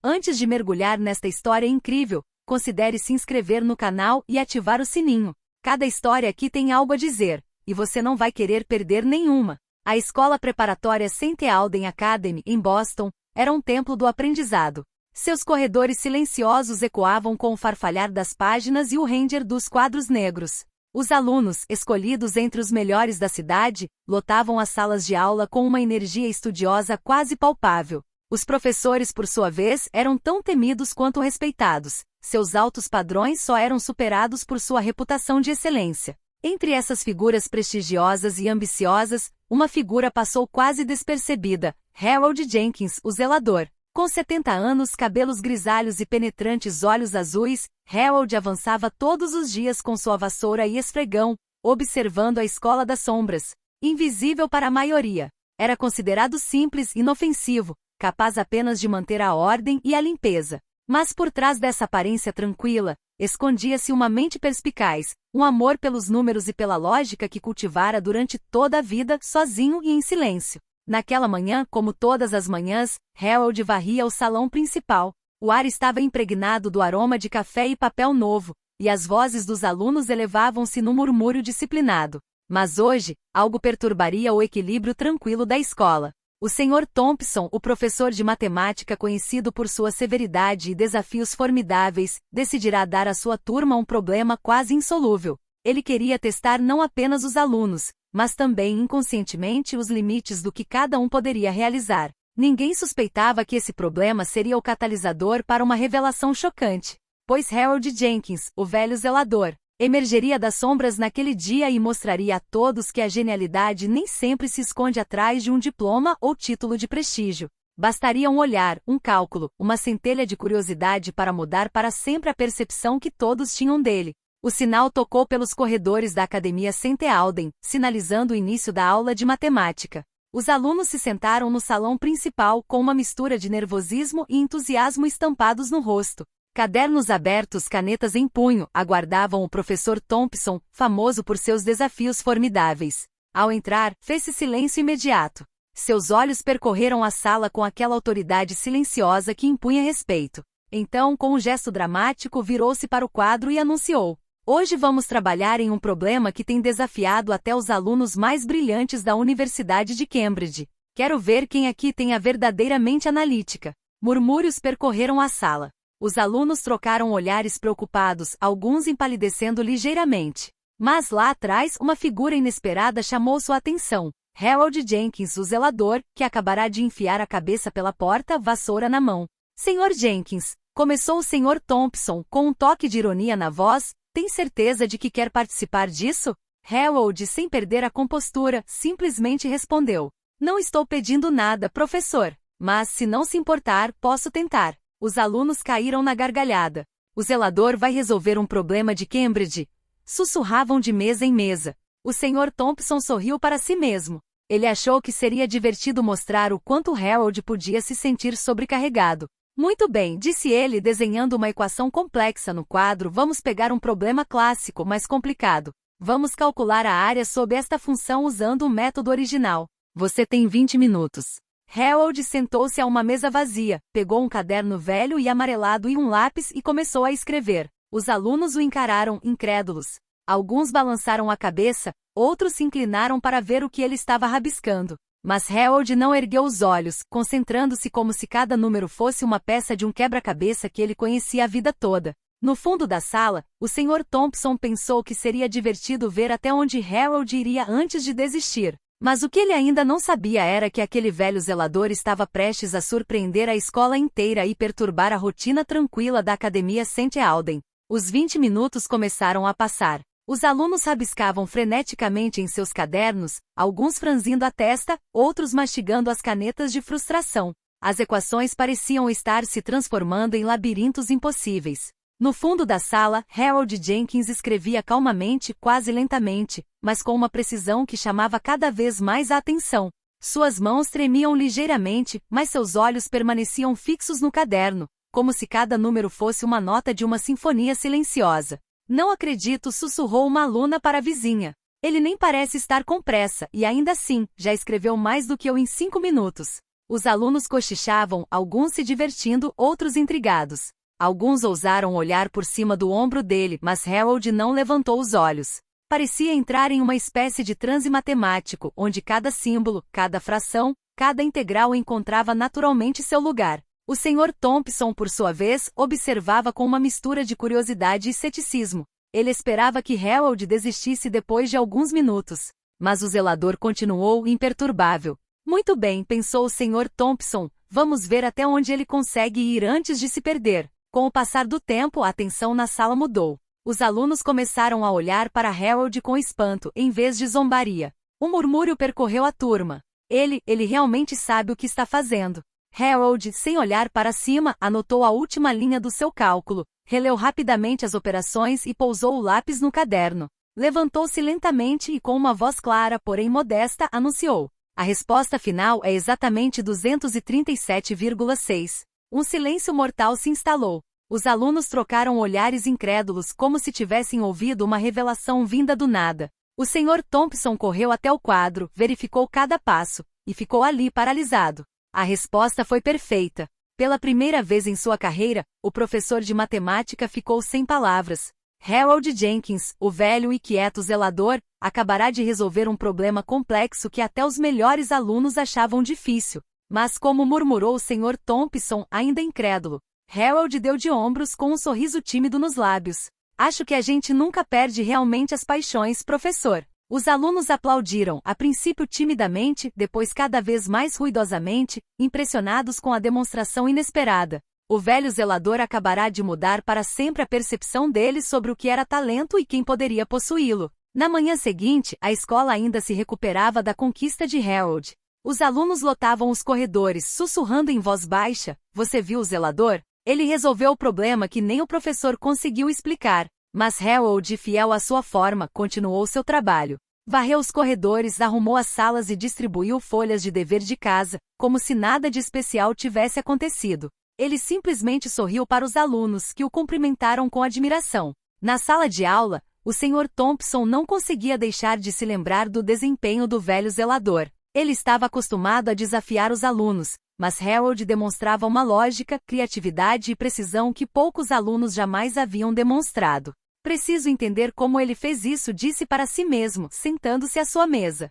Antes de mergulhar nesta história incrível, considere se inscrever no canal e ativar o sininho. Cada história aqui tem algo a dizer, e você não vai querer perder nenhuma. A escola preparatória St. Alden Academy, em Boston, era um templo do aprendizado. Seus corredores silenciosos ecoavam com o farfalhar das páginas e o ranger dos quadros negros. Os alunos, escolhidos entre os melhores da cidade, lotavam as salas de aula com uma energia estudiosa quase palpável. Os professores, por sua vez, eram tão temidos quanto respeitados. Seus altos padrões só eram superados por sua reputação de excelência. Entre essas figuras prestigiosas e ambiciosas, uma figura passou quase despercebida: Harold Jenkins, o zelador. Com 70 anos, cabelos grisalhos e penetrantes olhos azuis, Harold avançava todos os dias com sua vassoura e esfregão, observando a escola das sombras. Invisível para a maioria. Era considerado simples e inofensivo, capaz apenas de manter a ordem e a limpeza. Mas por trás dessa aparência tranquila, escondia-se uma mente perspicaz, um amor pelos números e pela lógica que cultivara durante toda a vida, sozinho e em silêncio. Naquela manhã, como todas as manhãs, Harold varria o salão principal. O ar estava impregnado do aroma de café e papel novo, e as vozes dos alunos elevavam-se num murmúrio disciplinado. Mas hoje, algo perturbaria o equilíbrio tranquilo da escola. O Sr. Thompson, o professor de matemática conhecido por sua severidade e desafios formidáveis, decidirá dar à sua turma um problema quase insolúvel. Ele queria testar não apenas os alunos, mas também inconscientemente os limites do que cada um poderia realizar. Ninguém suspeitava que esse problema seria o catalisador para uma revelação chocante. Pois Harold Jenkins, o velho zelador, emergeria das sombras naquele dia e mostraria a todos que a genialidade nem sempre se esconde atrás de um diploma ou título de prestígio. Bastaria um olhar, um cálculo, uma centelha de curiosidade para mudar para sempre a percepção que todos tinham dele. O sinal tocou pelos corredores da Academia St. Alden, sinalizando o início da aula de matemática. Os alunos se sentaram no salão principal com uma mistura de nervosismo e entusiasmo estampados no rosto. Cadernos abertos, canetas em punho, aguardavam o professor Thompson, famoso por seus desafios formidáveis. Ao entrar, fez-se silêncio imediato. Seus olhos percorreram a sala com aquela autoridade silenciosa que impunha respeito. Então, com um gesto dramático, virou-se para o quadro e anunciou: "Hoje vamos trabalhar em um problema que tem desafiado até os alunos mais brilhantes da Universidade de Cambridge. Quero ver quem aqui tem a verdadeira mente analítica." Murmúrios percorreram a sala. Os alunos trocaram olhares preocupados, alguns empalidecendo ligeiramente. Mas lá atrás, uma figura inesperada chamou sua atenção: Harold Jenkins, o zelador, que acabará de enfiar a cabeça pela porta, vassoura na mão. "Sr. Jenkins", começou o Sr. Thompson, com um toque de ironia na voz, "tem certeza de que quer participar disso?" Harold, sem perder a compostura, simplesmente respondeu: "Não estou pedindo nada, professor. Mas, se não se importar, posso tentar." Os alunos caíram na gargalhada. "O zelador vai resolver um problema de Cambridge?" Sussurravam de mesa em mesa. O Sr. Thompson sorriu para si mesmo. Ele achou que seria divertido mostrar o quanto Harold podia se sentir sobrecarregado. "Muito bem", disse ele, desenhando uma equação complexa no quadro. "Vamos pegar um problema clássico, mas complicado. Vamos calcular a área sob esta função usando o método original. Você tem 20 minutos. Harold sentou-se a uma mesa vazia, pegou um caderno velho e amarelado e um lápis e começou a escrever. Os alunos o encararam, incrédulos. Alguns balançaram a cabeça, outros se inclinaram para ver o que ele estava rabiscando. Mas Harold não ergueu os olhos, concentrando-se como se cada número fosse uma peça de um quebra-cabeça que ele conhecia a vida toda. No fundo da sala, o Sr. Thompson pensou que seria divertido ver até onde Harold iria antes de desistir. Mas o que ele ainda não sabia era que aquele velho zelador estava prestes a surpreender a escola inteira e perturbar a rotina tranquila da Academia St. Alden. Os 20 minutos começaram a passar. Os alunos rabiscavam freneticamente em seus cadernos, alguns franzindo a testa, outros mastigando as canetas de frustração. As equações pareciam estar se transformando em labirintos impossíveis. No fundo da sala, Harold Jenkins escrevia calmamente, quase lentamente, mas com uma precisão que chamava cada vez mais a atenção. Suas mãos tremiam ligeiramente, mas seus olhos permaneciam fixos no caderno, como se cada número fosse uma nota de uma sinfonia silenciosa. "Não acredito", sussurrou uma aluna para a vizinha. "Ele nem parece estar com pressa, e ainda assim, já escreveu mais do que eu em 5 minutos." Os alunos cochichavam, alguns se divertindo, outros intrigados. Alguns ousaram olhar por cima do ombro dele, mas Harold não levantou os olhos. Parecia entrar em uma espécie de transe matemático, onde cada símbolo, cada fração, cada integral encontrava naturalmente seu lugar. O Sr. Thompson, por sua vez, observava com uma mistura de curiosidade e ceticismo. Ele esperava que Harold desistisse depois de alguns minutos. Mas o zelador continuou imperturbável. Muito bem, pensou o Sr. Thompson, vamos ver até onde ele consegue ir antes de se perder. Com o passar do tempo, a tensão na sala mudou. Os alunos começaram a olhar para Harold com espanto, em vez de zombaria. Um murmúrio percorreu a turma. Ele realmente sabe o que está fazendo. Harold, sem olhar para cima, anotou a última linha do seu cálculo, releu rapidamente as operações e pousou o lápis no caderno. Levantou-se lentamente e com uma voz clara, porém modesta, anunciou: a resposta final é exatamente 237,6. Um silêncio mortal se instalou. Os alunos trocaram olhares incrédulos como se tivessem ouvido uma revelação vinda do nada. O Sr. Thompson correu até o quadro, verificou cada passo, e ficou ali paralisado. A resposta foi perfeita. Pela primeira vez em sua carreira, o professor de matemática ficou sem palavras. Harold Jenkins, o velho e quieto zelador, acabará de resolver um problema complexo que até os melhores alunos achavam difícil. Mas como murmurou o Sr. Thompson, ainda incrédulo, Harold deu de ombros com um sorriso tímido nos lábios. Acho que a gente nunca perde realmente as paixões, professor. Os alunos aplaudiram, a princípio timidamente, depois cada vez mais ruidosamente, impressionados com a demonstração inesperada. O velho zelador acabará de mudar para sempre a percepção deles sobre o que era talento e quem poderia possuí-lo. Na manhã seguinte, a escola ainda se recuperava da conquista de Harold. Os alunos lotavam os corredores, sussurrando em voz baixa: "Você viu o zelador? Ele resolveu o problema que nem o professor conseguiu explicar." Mas Harold, fiel à sua forma, continuou seu trabalho. Varreu os corredores, arrumou as salas e distribuiu folhas de dever de casa, como se nada de especial tivesse acontecido. Ele simplesmente sorriu para os alunos, que o cumprimentaram com admiração. Na sala de aula, o Sr. Thompson não conseguia deixar de se lembrar do desempenho do velho zelador. Ele estava acostumado a desafiar os alunos, mas Harold demonstrava uma lógica, criatividade e precisão que poucos alunos jamais haviam demonstrado. Preciso entender como ele fez isso, disse para si mesmo, sentando-se à sua mesa.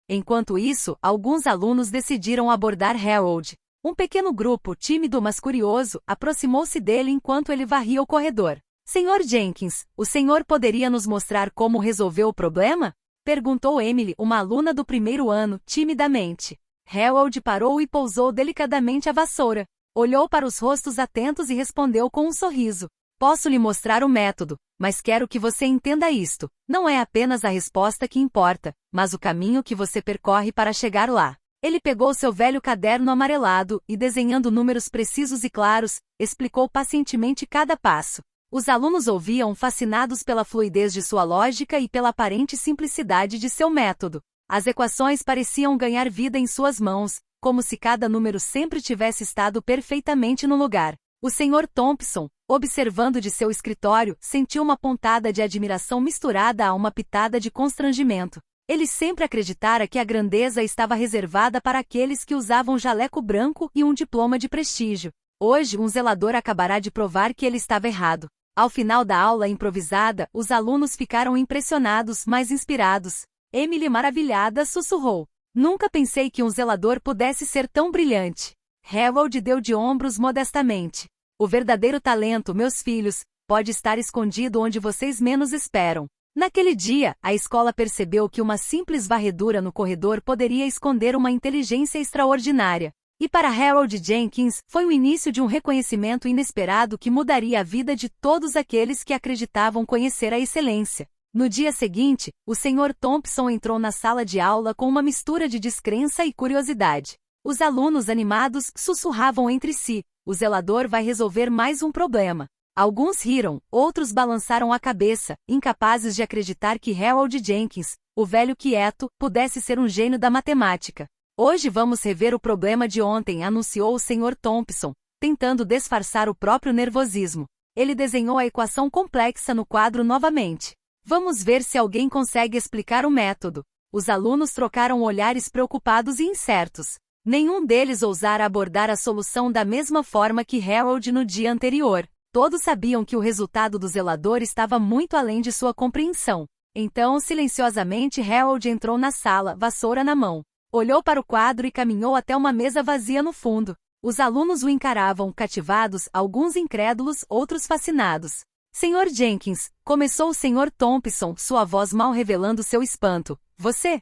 Enquanto isso, alguns alunos decidiram abordar Harold. Um pequeno grupo, tímido mas curioso, aproximou-se dele enquanto ele varria o corredor. Sr. Jenkins, o senhor poderia nos mostrar como resolveu o problema? Perguntou Emily, uma aluna do primeiro ano, timidamente. Harold parou e pousou delicadamente a vassoura. Olhou para os rostos atentos e respondeu com um sorriso. Posso lhe mostrar o método, mas quero que você entenda isto. Não é apenas a resposta que importa, mas o caminho que você percorre para chegar lá. Ele pegou seu velho caderno amarelado e, desenhando números precisos e claros, explicou pacientemente cada passo. Os alunos ouviam, fascinados pela fluidez de sua lógica e pela aparente simplicidade de seu método. As equações pareciam ganhar vida em suas mãos, como se cada número sempre tivesse estado perfeitamente no lugar. O Sr. Thompson, observando de seu escritório, sentiu uma pontada de admiração misturada a uma pitada de constrangimento. Ele sempre acreditara que a grandeza estava reservada para aqueles que usavam jaleco branco e um diploma de prestígio. Hoje, um zelador acabará de provar que ele estava errado. Ao final da aula improvisada, os alunos ficaram impressionados, mas inspirados. Emily, maravilhada, sussurrou: "Nunca pensei que um zelador pudesse ser tão brilhante." Harold deu de ombros modestamente. "O verdadeiro talento, meus filhos, pode estar escondido onde vocês menos esperam." Naquele dia, a escola percebeu que uma simples varredura no corredor poderia esconder uma inteligência extraordinária. E para Harold Jenkins, foi o início de um reconhecimento inesperado que mudaria a vida de todos aqueles que acreditavam conhecer a excelência. No dia seguinte, o Sr. Thompson entrou na sala de aula com uma mistura de descrença e curiosidade. Os alunos animados sussurravam entre si: "O zelador vai resolver mais um problema." Alguns riram, outros balançaram a cabeça, incapazes de acreditar que Harold Jenkins, o velho quieto, pudesse ser um gênio da matemática. "Hoje vamos rever o problema de ontem", anunciou o Sr. Thompson, tentando disfarçar o próprio nervosismo. Ele desenhou a equação complexa no quadro novamente. "Vamos ver se alguém consegue explicar o método." Os alunos trocaram olhares preocupados e incertos. Nenhum deles ousara abordar a solução da mesma forma que Harold no dia anterior. Todos sabiam que o resultado do zelador estava muito além de sua compreensão. Então, silenciosamente, Harold entrou na sala, vassoura na mão. Olhou para o quadro e caminhou até uma mesa vazia no fundo. Os alunos o encaravam, cativados, alguns incrédulos, outros fascinados. Sr. Jenkins, começou o Sr. Thompson, sua voz mal revelando seu espanto. Você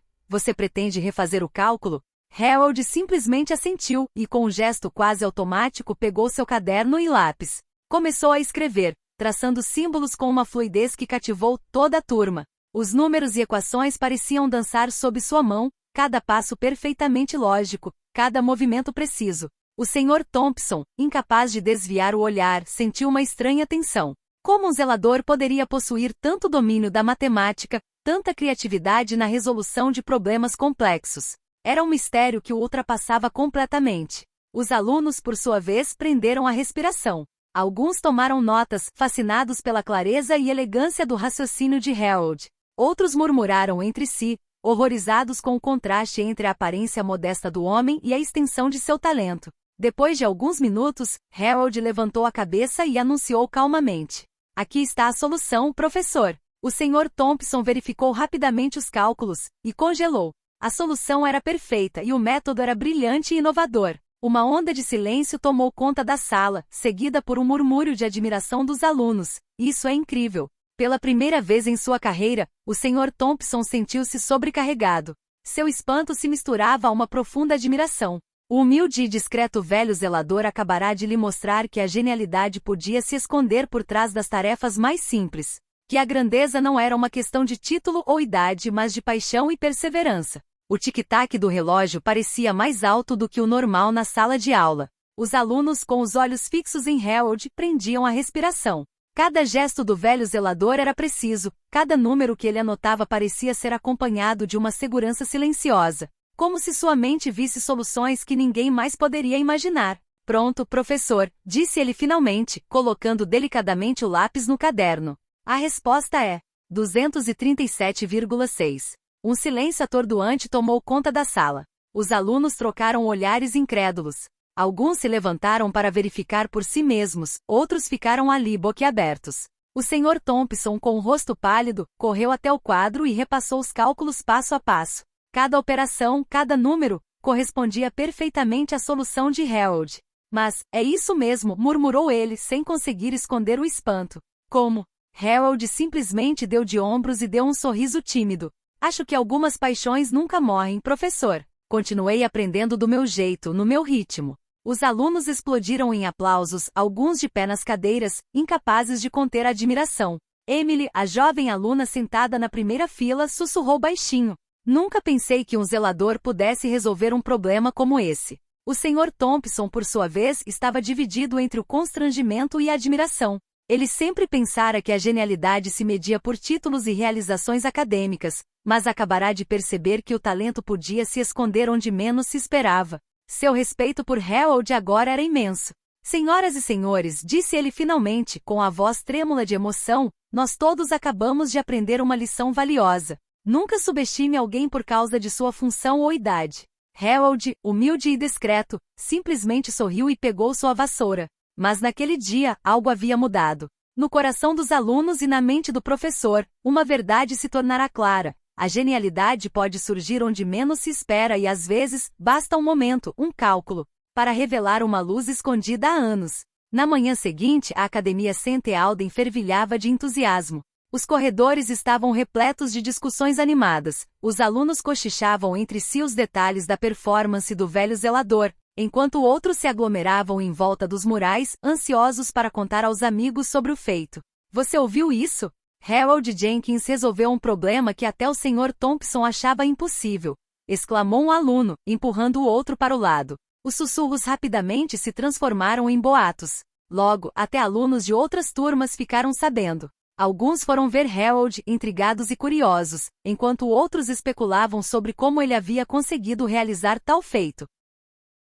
pretende refazer o cálculo? Harold simplesmente assentiu, e com um gesto quase automático pegou seu caderno e lápis. Começou a escrever, traçando símbolos com uma fluidez que cativou toda a turma. Os números e equações pareciam dançar sob sua mão, cada passo perfeitamente lógico, cada movimento preciso. O Sr. Thompson, incapaz de desviar o olhar, sentiu uma estranha tensão. Como um zelador poderia possuir tanto domínio da matemática, tanta criatividade na resolução de problemas complexos? Era um mistério que o ultrapassava completamente. Os alunos, por sua vez, prenderam a respiração. Alguns tomaram notas, fascinados pela clareza e elegância do raciocínio de Harold. Outros murmuraram entre si, horrorizados com o contraste entre a aparência modesta do homem e a extensão de seu talento. Depois de alguns minutos, Harold levantou a cabeça e anunciou calmamente. Aqui está a solução, professor. O Sr. Thompson verificou rapidamente os cálculos e congelou. A solução era perfeita e o método era brilhante e inovador. Uma onda de silêncio tomou conta da sala, seguida por um murmúrio de admiração dos alunos. Isso é incrível. Pela primeira vez em sua carreira, o Sr. Thompson sentiu-se sobrecarregado. Seu espanto se misturava a uma profunda admiração. O humilde e discreto velho zelador acabará de lhe mostrar que a genialidade podia se esconder por trás das tarefas mais simples. Que a grandeza não era uma questão de título ou idade, mas de paixão e perseverança. O tic-tac do relógio parecia mais alto do que o normal na sala de aula. Os alunos, com os olhos fixos em Harold, prendiam a respiração. Cada gesto do velho zelador era preciso, cada número que ele anotava parecia ser acompanhado de uma segurança silenciosa, como se sua mente visse soluções que ninguém mais poderia imaginar. Pronto, professor, disse ele finalmente, colocando delicadamente o lápis no caderno. A resposta é 237,6. Um silêncio atordoante tomou conta da sala. Os alunos trocaram olhares incrédulos. Alguns se levantaram para verificar por si mesmos, outros ficaram ali boquiabertos. O Sr. Thompson, com o rosto pálido, correu até o quadro e repassou os cálculos passo a passo. Cada operação, cada número, correspondia perfeitamente à solução de Harold. Mas, é isso mesmo, murmurou ele, sem conseguir esconder o espanto. Como? Harold simplesmente deu de ombros e deu um sorriso tímido. Acho que algumas paixões nunca morrem, professor. Continuei aprendendo do meu jeito, no meu ritmo. Os alunos explodiram em aplausos, alguns de pé nas cadeiras, incapazes de conter a admiração. Emily, a jovem aluna sentada na primeira fila, sussurrou baixinho. Nunca pensei que um zelador pudesse resolver um problema como esse. O Sr. Thompson, por sua vez, estava dividido entre o constrangimento e a admiração. Ele sempre pensara que a genialidade se media por títulos e realizações acadêmicas, mas acabará de perceber que o talento podia se esconder onde menos se esperava. Seu respeito por Harold agora era imenso. Senhoras e senhores, disse ele finalmente, com a voz trêmula de emoção, nós todos acabamos de aprender uma lição valiosa. Nunca subestime alguém por causa de sua função ou idade. Harold, humilde e discreto, simplesmente sorriu e pegou sua vassoura. Mas naquele dia, algo havia mudado. No coração dos alunos e na mente do professor, uma verdade se tornará clara. A genialidade pode surgir onde menos se espera e às vezes, basta um momento, um cálculo, para revelar uma luz escondida há anos. Na manhã seguinte, a Academia St. Alden fervilhava de entusiasmo. Os corredores estavam repletos de discussões animadas. Os alunos cochichavam entre si os detalhes da performance do velho zelador, enquanto outros se aglomeravam em volta dos murais, ansiosos para contar aos amigos sobre o feito. Você ouviu isso? Harold Jenkins resolveu um problema que até o Sr. Thompson achava impossível, exclamou um aluno, empurrando o outro para o lado. Os sussurros rapidamente se transformaram em boatos. Logo, até alunos de outras turmas ficaram sabendo. Alguns foram ver Harold, intrigados e curiosos, enquanto outros especulavam sobre como ele havia conseguido realizar tal feito.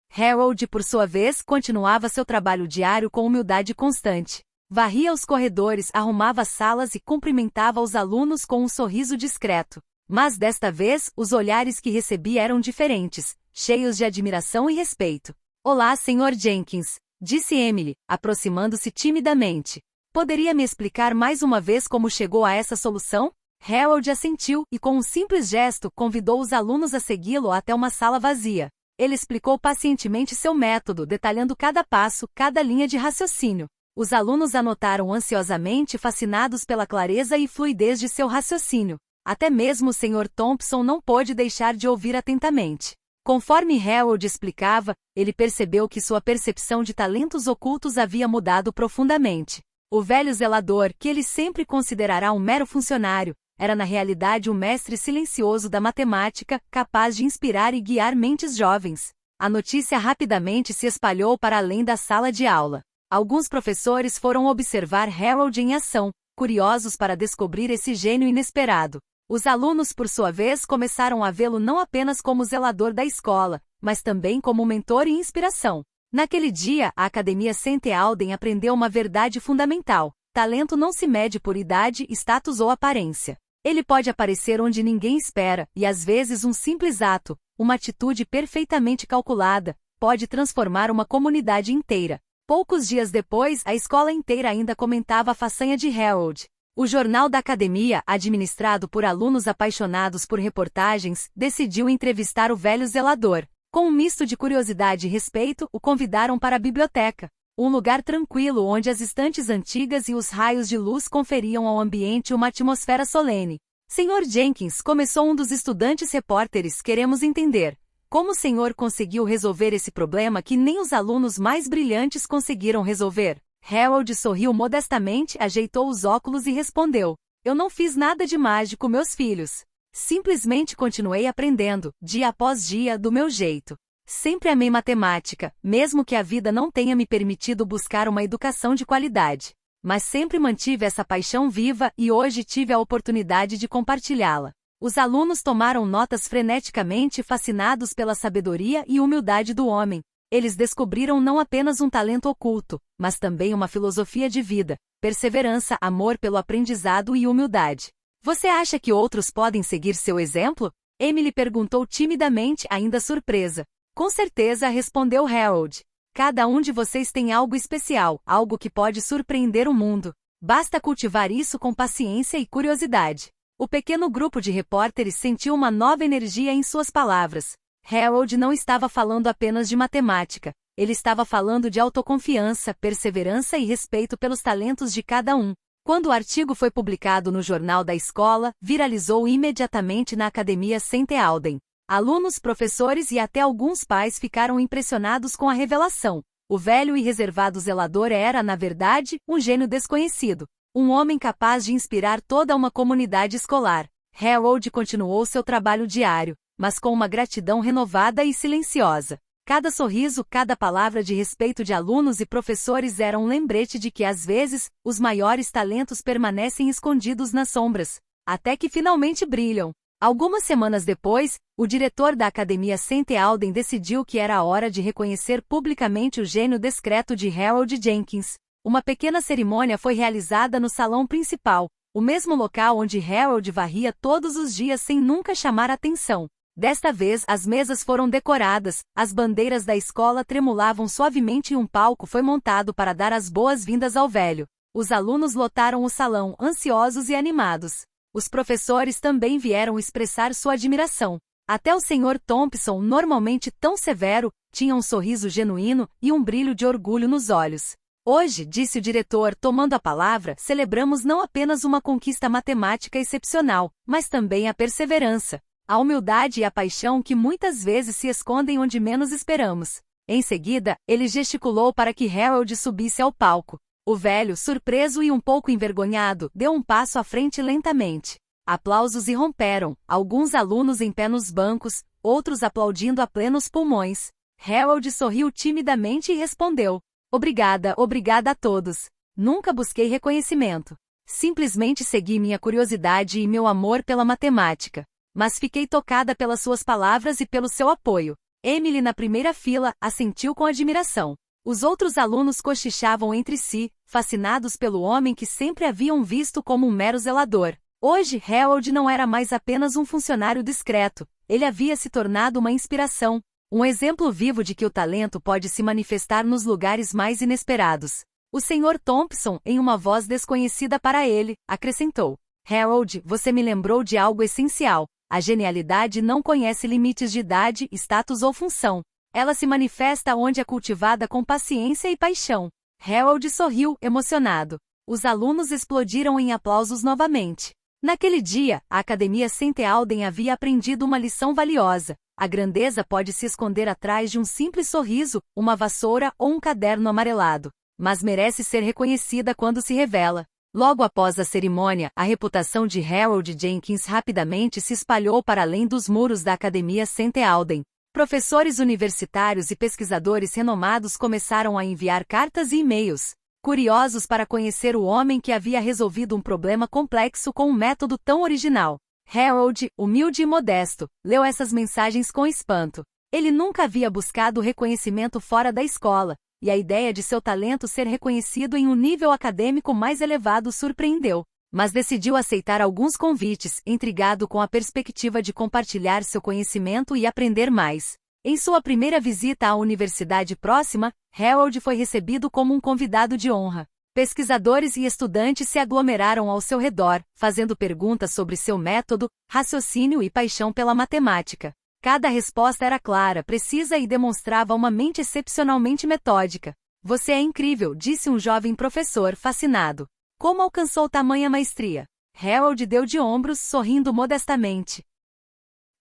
Harold, por sua vez, continuava seu trabalho diário com humildade constante. Varria os corredores, arrumava as salas e cumprimentava os alunos com um sorriso discreto. Mas desta vez, os olhares que recebia eram diferentes. cheios de admiração e respeito. Olá, Sr. Jenkins, disse Emily, aproximando-se timidamente. Poderia me explicar mais uma vez como chegou a essa solução? Harold assentiu e, com um simples gesto, convidou os alunos a segui-lo até uma sala vazia. Ele explicou pacientemente seu método, detalhando cada passo, cada linha de raciocínio. Os alunos anotaram ansiosamente, fascinados pela clareza e fluidez de seu raciocínio. Até mesmo o Sr. Thompson não pôde deixar de ouvir atentamente. Conforme Harold explicava, ele percebeu que sua percepção de talentos ocultos havia mudado profundamente. O velho zelador, que ele sempre considerará um mero funcionário, era na realidade um mestre silencioso da matemática, capaz de inspirar e guiar mentes jovens. A notícia rapidamente se espalhou para além da sala de aula. Alguns professores foram observar Harold em ação, curiosos para descobrir esse gênio inesperado. Os alunos, por sua vez, começaram a vê-lo não apenas como zelador da escola, mas também como mentor e inspiração. Naquele dia, a Academia St. Alden aprendeu uma verdade fundamental: talento não se mede por idade, status ou aparência. Ele pode aparecer onde ninguém espera, e às vezes um simples ato, uma atitude perfeitamente calculada, pode transformar uma comunidade inteira. Poucos dias depois, a escola inteira ainda comentava a façanha de Harold. O jornal da academia, administrado por alunos apaixonados por reportagens, decidiu entrevistar o velho zelador. Com um misto de curiosidade e respeito, o convidaram para a biblioteca, um lugar tranquilo onde as estantes antigas e os raios de luz conferiam ao ambiente uma atmosfera solene. Sr. Jenkins, começou um dos estudantes repórteres, queremos entender como o senhor conseguiu resolver esse problema que nem os alunos mais brilhantes conseguiram resolver. Harold sorriu modestamente, ajeitou os óculos e respondeu: eu não fiz nada de mágico, meus filhos. Simplesmente continuei aprendendo, dia após dia, do meu jeito. Sempre amei matemática, mesmo que a vida não tenha me permitido buscar uma educação de qualidade. Mas sempre mantive essa paixão viva e hoje tive a oportunidade de compartilhá-la. Os alunos tomaram notas freneticamente, fascinados pela sabedoria e humildade do homem. Eles descobriram não apenas um talento oculto, mas também uma filosofia de vida, perseverança, amor pelo aprendizado e humildade. Você acha que outros podem seguir seu exemplo? Emily perguntou timidamente, ainda surpresa. Com certeza, respondeu Harold. Cada um de vocês tem algo especial, algo que pode surpreender o mundo. Basta cultivar isso com paciência e curiosidade. O pequeno grupo de repórteres sentiu uma nova energia em suas palavras. Harold não estava falando apenas de matemática. Ele estava falando de autoconfiança, perseverança e respeito pelos talentos de cada um. Quando o artigo foi publicado no jornal da escola, viralizou imediatamente na Academia St. Alden. Alunos, professores e até alguns pais ficaram impressionados com a revelação. O velho e reservado zelador era, na verdade, um gênio desconhecido. Um homem capaz de inspirar toda uma comunidade escolar. Harold continuou seu trabalho diário, mas com uma gratidão renovada e silenciosa. Cada sorriso, cada palavra de respeito de alunos e professores era um lembrete de que, às vezes, os maiores talentos permanecem escondidos nas sombras, até que finalmente brilham. Algumas semanas depois, o diretor da Academia St. Alden decidiu que era a hora de reconhecer publicamente o gênio discreto de Harold Jenkins. Uma pequena cerimônia foi realizada no salão principal, o mesmo local onde Harold varria todos os dias sem nunca chamar atenção. Desta vez, as mesas foram decoradas, as bandeiras da escola tremulavam suavemente e um palco foi montado para dar as boas-vindas ao velho. Os alunos lotaram o salão, ansiosos e animados. Os professores também vieram expressar sua admiração. Até o Sr. Thompson, normalmente tão severo, tinha um sorriso genuíno e um brilho de orgulho nos olhos. Hoje, disse o diretor, tomando a palavra, celebramos não apenas uma conquista matemática excepcional, mas também a perseverança, a humildade e a paixão que muitas vezes se escondem onde menos esperamos. Em seguida, ele gesticulou para que Harold subisse ao palco. O velho, surpreso e um pouco envergonhado, deu um passo à frente lentamente. Aplausos irromperam, alguns alunos em pé nos bancos, outros aplaudindo a plenos pulmões. Harold sorriu timidamente e respondeu: obrigada a todos. Nunca busquei reconhecimento. Simplesmente segui minha curiosidade e meu amor pela matemática. Mas fiquei tocada pelas suas palavras e pelo seu apoio. Emily, na primeira fila, assentiu com admiração. Os outros alunos cochichavam entre si, fascinados pelo homem que sempre haviam visto como um mero zelador. Hoje, Harold não era mais apenas um funcionário discreto. Ele havia se tornado uma inspiração, Um exemplo vivo de que o talento pode se manifestar nos lugares mais inesperados. O Sr. Thompson, em uma voz desconhecida para ele, acrescentou: Harold, você me lembrou de algo essencial. A genialidade não conhece limites de idade, status ou função. Ela se manifesta onde é cultivada com paciência e paixão. Harold sorriu, emocionado. Os alunos explodiram em aplausos novamente. Naquele dia, a Academia St. Alden havia aprendido uma lição valiosa. A grandeza pode se esconder atrás de um simples sorriso, uma vassoura ou um caderno amarelado, mas merece ser reconhecida quando se revela. Logo após a cerimônia, a reputação de Harold Jenkins rapidamente se espalhou para além dos muros da Academia St. Alden. Professores universitários e pesquisadores renomados começaram a enviar cartas e e-mails, curiosos para conhecer o homem que havia resolvido um problema complexo com um método tão original. Harold, humilde e modesto, leu essas mensagens com espanto. Ele nunca havia buscado reconhecimento fora da escola, e a ideia de seu talento ser reconhecido em um nível acadêmico mais elevado o surpreendeu. Mas decidiu aceitar alguns convites, intrigado com a perspectiva de compartilhar seu conhecimento e aprender mais. Em sua primeira visita à universidade próxima, Harold foi recebido como um convidado de honra. Pesquisadores e estudantes se aglomeraram ao seu redor, fazendo perguntas sobre seu método, raciocínio e paixão pela matemática. Cada resposta era clara, precisa e demonstrava uma mente excepcionalmente metódica. Você é incrível, disse um jovem professor, fascinado. Como alcançou tamanha maestria? Harold deu de ombros, sorrindo modestamente.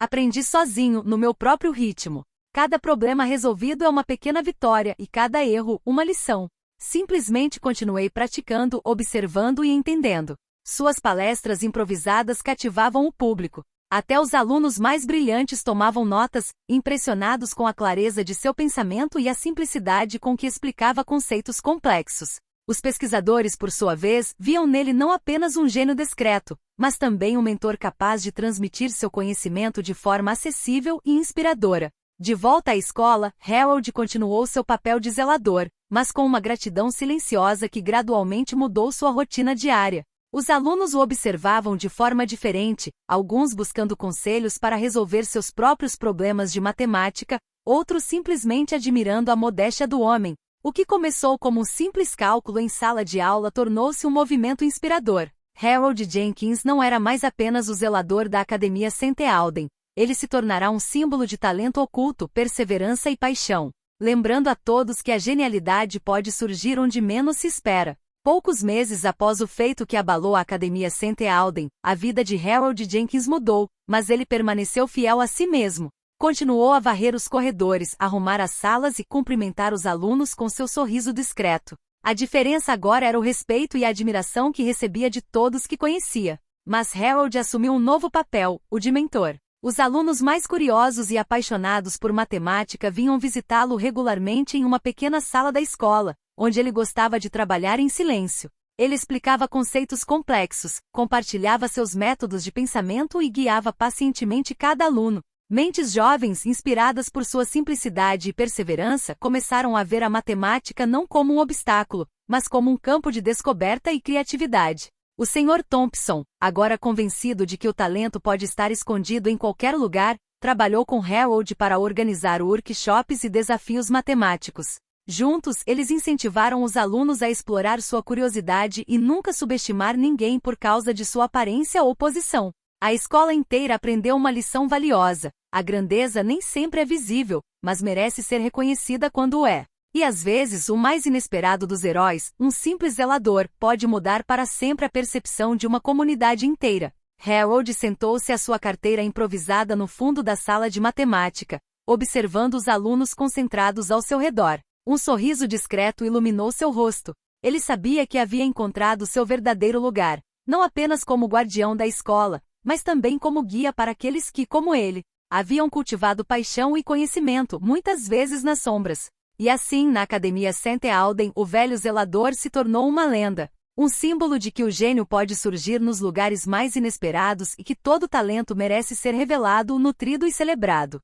Aprendi sozinho, no meu próprio ritmo. Cada problema resolvido é uma pequena vitória e cada erro, uma lição. Simplesmente continuei praticando, observando e entendendo. Suas palestras improvisadas cativavam o público. Até os alunos mais brilhantes tomavam notas, impressionados com a clareza de seu pensamento e a simplicidade com que explicava conceitos complexos. Os pesquisadores, por sua vez, viam nele não apenas um gênio discreto, mas também um mentor capaz de transmitir seu conhecimento de forma acessível e inspiradora. De volta à escola, Harold continuou seu papel de zelador, mas com uma gratidão silenciosa que gradualmente mudou sua rotina diária. Os alunos o observavam de forma diferente, alguns buscando conselhos para resolver seus próprios problemas de matemática, outros simplesmente admirando a modéstia do homem. O que começou como um simples cálculo em sala de aula tornou-se um movimento inspirador. Harold Jenkins não era mais apenas o zelador da Academia St. Alden. Ele se tornará um símbolo de talento oculto, perseverança e paixão, lembrando a todos que a genialidade pode surgir onde menos se espera. Poucos meses após o feito que abalou a Academia St. Alden, a vida de Harold Jenkins mudou, mas ele permaneceu fiel a si mesmo. Continuou a varrer os corredores, arrumar as salas e cumprimentar os alunos com seu sorriso discreto. A diferença agora era o respeito e a admiração que recebia de todos que conhecia. Mas Harold assumiu um novo papel, o de mentor. Os alunos mais curiosos e apaixonados por matemática vinham visitá-lo regularmente em uma pequena sala da escola, onde ele gostava de trabalhar em silêncio. Ele explicava conceitos complexos, compartilhava seus métodos de pensamento e guiava pacientemente cada aluno. Mentes jovens, inspiradas por sua simplicidade e perseverança, começaram a ver a matemática não como um obstáculo, mas como um campo de descoberta e criatividade. O Sr. Thompson, agora convencido de que o talento pode estar escondido em qualquer lugar, trabalhou com Harold para organizar workshops e desafios matemáticos. Juntos, eles incentivaram os alunos a explorar sua curiosidade e nunca subestimar ninguém por causa de sua aparência ou posição. A escola inteira aprendeu uma lição valiosa: a grandeza nem sempre é visível, mas merece ser reconhecida quando o é. E às vezes, o mais inesperado dos heróis, um simples zelador, pode mudar para sempre a percepção de uma comunidade inteira. Harold sentou-se à sua carteira improvisada no fundo da sala de matemática, observando os alunos concentrados ao seu redor. Um sorriso discreto iluminou seu rosto. Ele sabia que havia encontrado seu verdadeiro lugar, não apenas como guardião da escola, mas também como guia para aqueles que, como ele, haviam cultivado paixão e conhecimento, muitas vezes nas sombras. E assim, na Academia St. Alden, o velho zelador se tornou uma lenda, um símbolo de que o gênio pode surgir nos lugares mais inesperados e que todo talento merece ser revelado, nutrido e celebrado.